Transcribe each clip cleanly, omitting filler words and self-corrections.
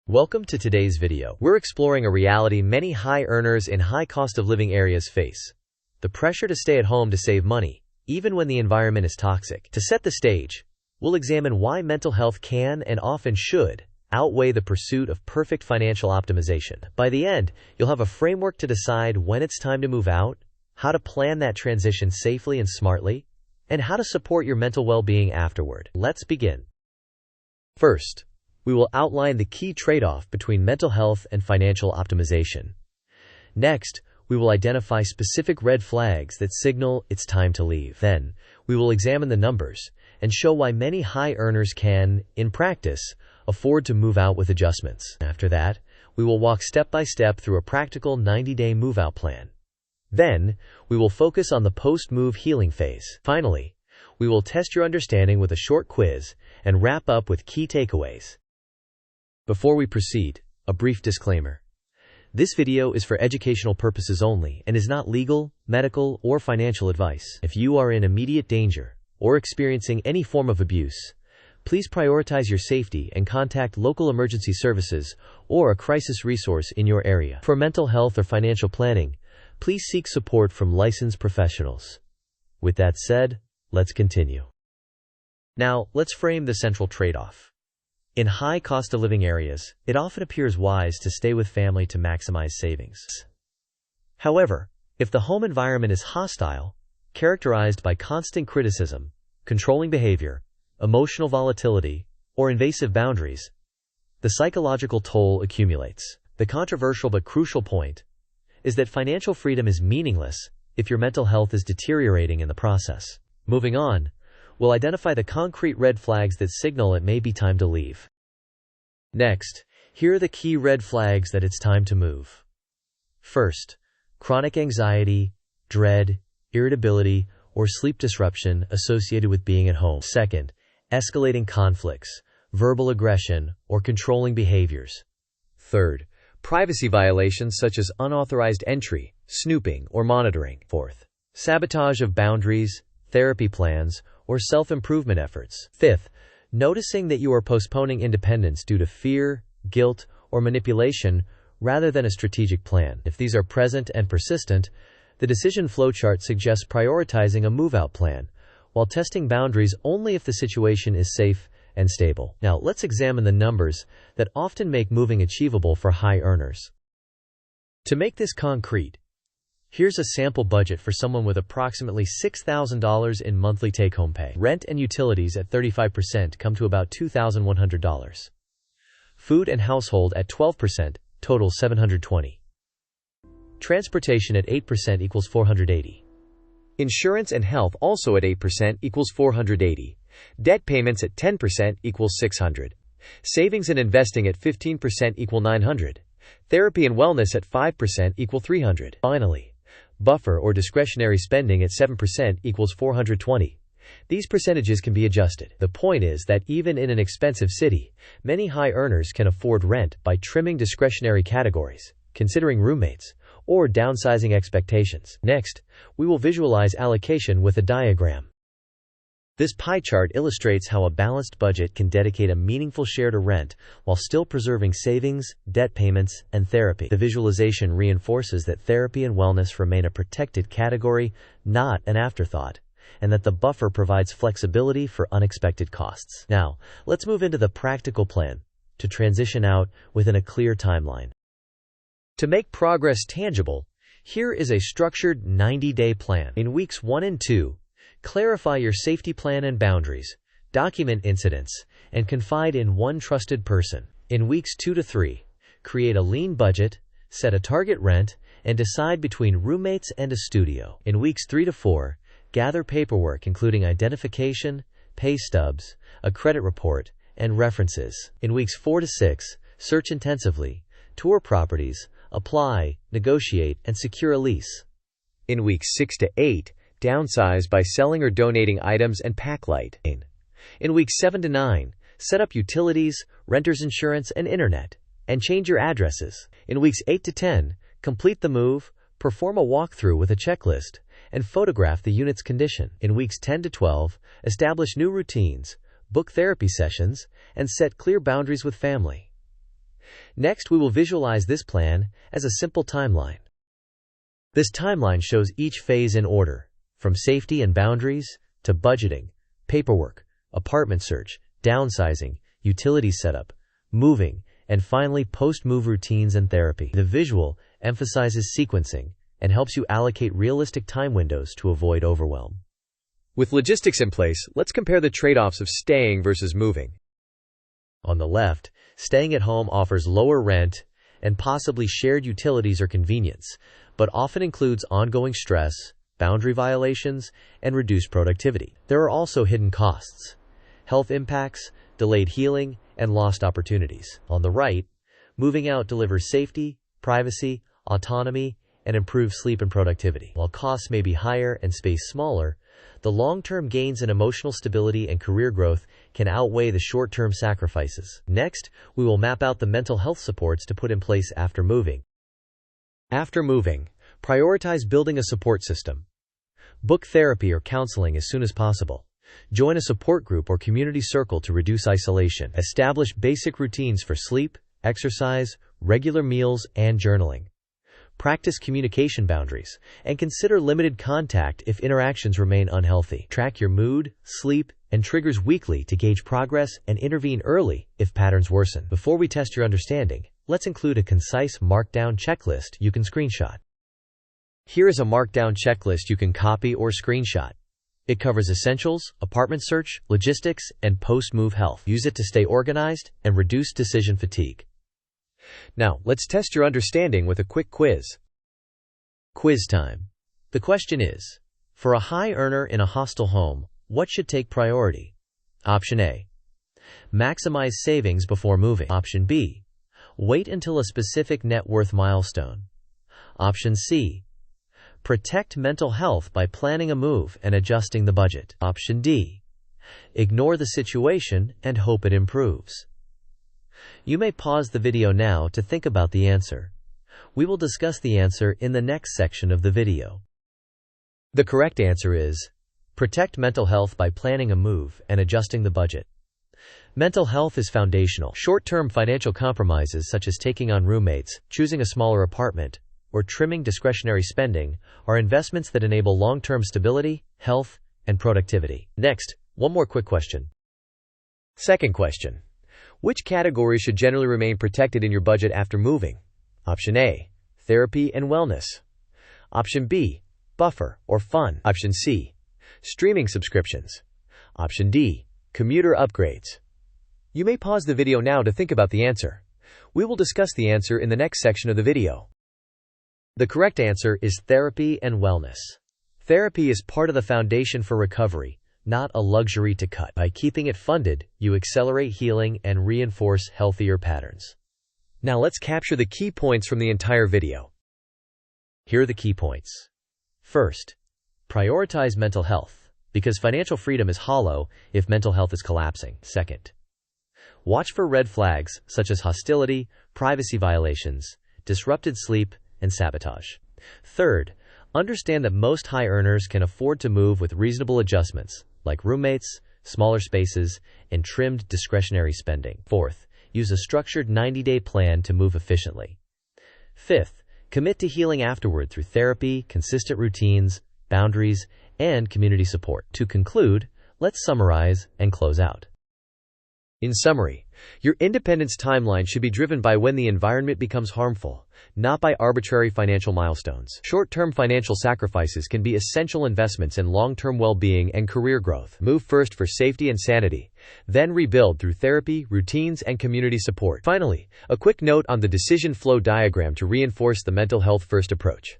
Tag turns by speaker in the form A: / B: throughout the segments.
A: Welcome to today's video. We're exploring a reality many high earners in high cost of living areas face: the pressure to stay at home to save money, even when the environment is toxic. To set the stage, we'll examine why mental health can and often should outweigh the pursuit of perfect financial optimization. By the end, you'll have a framework to decide when it's time to move out, how to plan that transition safely and smartly, and how to support your mental well-being afterward. Let's begin. First, we will outline the key trade-off between mental health and financial optimization. Next, we will identify specific red flags that signal it's time to leave. Then, we will examine the numbers and show why many high earners can, in practice, afford to move out with adjustments. After that, we will walk step by step through a practical 90-day move-out plan. Then, we will focus on the post-move healing phase. Finally, we will test your understanding with a short quiz and wrap up with key takeaways. Before we proceed, a brief disclaimer. This video is for educational purposes only and is not legal, medical, or financial advice. If you are in immediate danger or experiencing any form of abuse, please prioritize your safety and contact local emergency services or a crisis resource in your area. For mental health or financial planning, please seek support from licensed professionals. With that said, let's continue. Now, let's frame the central trade-off. In high cost of living areas, it often appears wise to stay with family to maximize savings. However, if the home environment is hostile, characterized by constant criticism, controlling behavior, emotional volatility, or invasive boundaries, the psychological toll accumulates. The controversial but crucial point is that financial freedom is meaningless if your mental health is deteriorating in the process. Moving on, we'll identify the concrete red flags that signal it may be time to leave. Next, here are the key red flags that it's time to move. First, chronic anxiety, dread, irritability, or sleep disruption associated with being at home. Second, escalating conflicts, verbal aggression, or controlling behaviors. Third, privacy violations such as unauthorized entry, snooping, or monitoring. Fourth, sabotage of boundaries, therapy plans, or self-improvement efforts. Fifth, noticing that you are postponing independence due to fear, guilt, or manipulation rather than a strategic plan. If these are present and persistent, the decision flowchart suggests prioritizing a move-out plan, while testing boundaries only if the situation is safe and stable. Now, let's examine the numbers that often make moving achievable for high earners. To make this concrete, here's a sample budget for someone with approximately $6,000 in monthly take-home pay. Rent and utilities at 35% come to about $2,100. Food and household at 12% total $720. Transportation at 8% equals $480. Insurance and health also at 8% equals $480. Debt payments at 10% equals $600. Savings and investing at 15% equal $900. Therapy and wellness at 5% equal $300. Finally, buffer or discretionary spending at 7% equals $420. These percentages can be adjusted. The point is that even in an expensive city, many high earners can afford rent by trimming discretionary categories, considering roommates, or downsizing expectations. Next, we will visualize allocation with a diagram. This pie chart illustrates how a balanced budget can dedicate a meaningful share to rent while still preserving savings, debt payments, and therapy. The visualization reinforces that therapy and wellness remain a protected category, not an afterthought, and that the buffer provides flexibility for unexpected costs. Now, let's move into the practical plan to transition out within a clear timeline. To make progress tangible, here is a structured 90-day plan. In weeks 1 and 2, clarify your safety plan and boundaries, document incidents, and confide in one trusted person. In weeks 2 to 3, create a lean budget, set a target rent, and decide between roommates and a studio. In weeks 3 to 4, gather paperwork including identification, pay stubs, a credit report, and references. In weeks 4 to 6, search intensively, tour properties, apply, negotiate, and secure a lease. In weeks 6 to 8, downsize by selling or donating items and pack light. In weeks 7 to 9, set up utilities, renter's insurance, and internet, and change your addresses. In weeks 8 to 10, complete the move, perform a walkthrough with a checklist, and photograph the unit's condition. In weeks 10 to 12, establish new routines, book therapy sessions, and set clear boundaries with family. Next, we will visualize this plan as a simple timeline. This timeline shows each phase in order, from safety and boundaries to budgeting, paperwork, apartment search, downsizing, utility setup, moving, and finally post-move routines and therapy. The visual emphasizes sequencing and helps you allocate realistic time windows to avoid overwhelm.
B: With logistics in place, let's compare the trade-offs of staying versus moving.
A: On the left, staying at home offers lower rent and possibly shared utilities or convenience, but often includes ongoing stress, boundary violations, and reduced productivity. There are also hidden costs, health impacts, delayed healing, and lost opportunities. On the right, moving out delivers safety, privacy, autonomy, and improved sleep and productivity. While costs may be higher and space smaller, the long-term gains in emotional stability and career growth can outweigh the short-term sacrifices. Next, we will map out the mental health supports to put in place after moving. After moving, prioritize building a support system. Book therapy or counseling as soon as possible. Join a support group or community circle to reduce isolation. Establish basic routines for sleep, exercise, regular meals, and journaling. Practice communication boundaries, and consider limited contact if interactions remain unhealthy. Track your mood, sleep, and triggers weekly to gauge progress and intervene early if patterns worsen. Before we test your understanding, let's include a concise markdown checklist you can screenshot. Here is a markdown checklist you can copy or screenshot. It covers essentials, apartment search, logistics, and post-move health. Use it to stay organized and reduce decision fatigue.
B: Now, let's test your understanding with a quick quiz.
A: Quiz time. The question is, for a high earner in a hostile home, what should take priority? Option A. Maximize savings before moving. Option B. Wait until a specific net worth milestone. Option C. Protect mental health by planning a move and adjusting the budget. Option D. Ignore the situation and hope it improves. You may pause the video now to think about the answer. We will discuss the answer in the next section of the video. The correct answer is, protect mental health by planning a move and adjusting the budget. Mental health is foundational. Short-term financial compromises such as taking on roommates, choosing a smaller apartment, or trimming discretionary spending are investments that enable long-term stability, health, and productivity. Next, one more quick question.
B: Second question. Which categories should generally remain protected in your budget after moving? Option A. Therapy and wellness. Option B. Buffer or fun. Option C. Streaming subscriptions. Option D. Commuter upgrades. You may pause the video now to think about the answer. We will discuss the answer in the next section of the video.
A: The correct answer is therapy and wellness. Therapy is part of the foundation for recovery, not a luxury to cut. By keeping it funded, you accelerate healing and reinforce healthier patterns.
B: Now let's capture the key points from the entire video.
A: Here are the key points. First, prioritize mental health, because financial freedom is hollow if mental health is collapsing. Second, watch for red flags such as hostility, privacy violations, disrupted sleep, and sabotage. Third, understand that most high earners can afford to move with reasonable adjustments, like roommates, smaller spaces, and trimmed discretionary spending. Fourth, use a structured 90-day plan to move efficiently. Fifth, commit to healing afterward through therapy, consistent routines, boundaries, and community support. To conclude, let's summarize and close out.
B: In summary, your independence timeline should be driven by when the environment becomes harmful, not by arbitrary financial milestones. Short-term financial sacrifices can be essential investments in long-term well-being and career growth. Move first for safety and sanity, then rebuild through therapy, routines, and community support. Finally, a quick note on the decision flow diagram to reinforce the mental health first approach.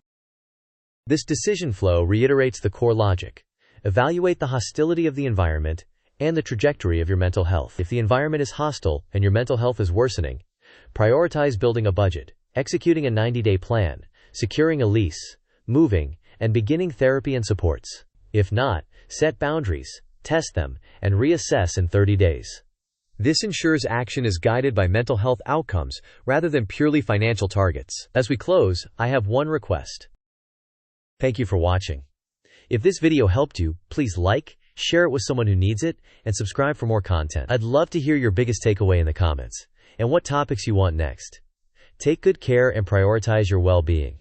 A: This decision flow reiterates the core logic. Evaluate the hostility of the environment and the trajectory of your mental health. If the environment is hostile and your mental health is worsening, prioritize building a budget, executing a 90-day plan, securing a lease, moving, and beginning therapy and supports. If not, set boundaries, test them, and reassess in 30 days.
B: This ensures action is guided by mental health outcomes rather than purely financial targets.
A: As we close, I have one request. Thank you for watching. If this video helped you, please like, share it with someone who needs it, and subscribe for more content. I'd love to hear your biggest takeaway in the comments. and what topics you want next. Take good care and prioritize your well-being.